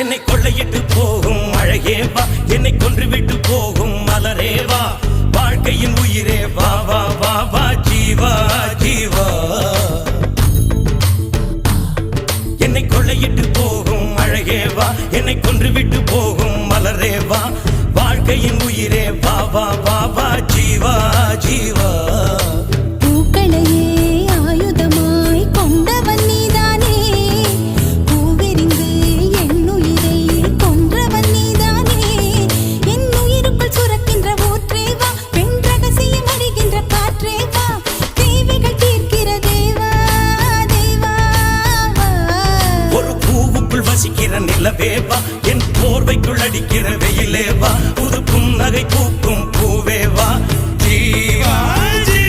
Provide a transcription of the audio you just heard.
என்னை கொள்ளையிட்டு போகும் அழகே வா, என்னை கொன்றுவிட்டு போகும் மலரே வா, வாழ்க்கையின் உயிரே வா வா வா வா ஜீவா ஜீவா. என்னை கொள்ளையிட்டு போகும் அழகே வா, என்னை கொன்றுவிட்டு போகும் மலரே வா, வாழ்க்கையின் உயிரே வா வா வா வா ஜீவா ஜீவா. நிலவேவா, என் போர்வைக்குள் அடிக்கிற வெயிலேவா, புது புன்னகை பூக்கும் பூவேவா ஜீவா ஜீவா.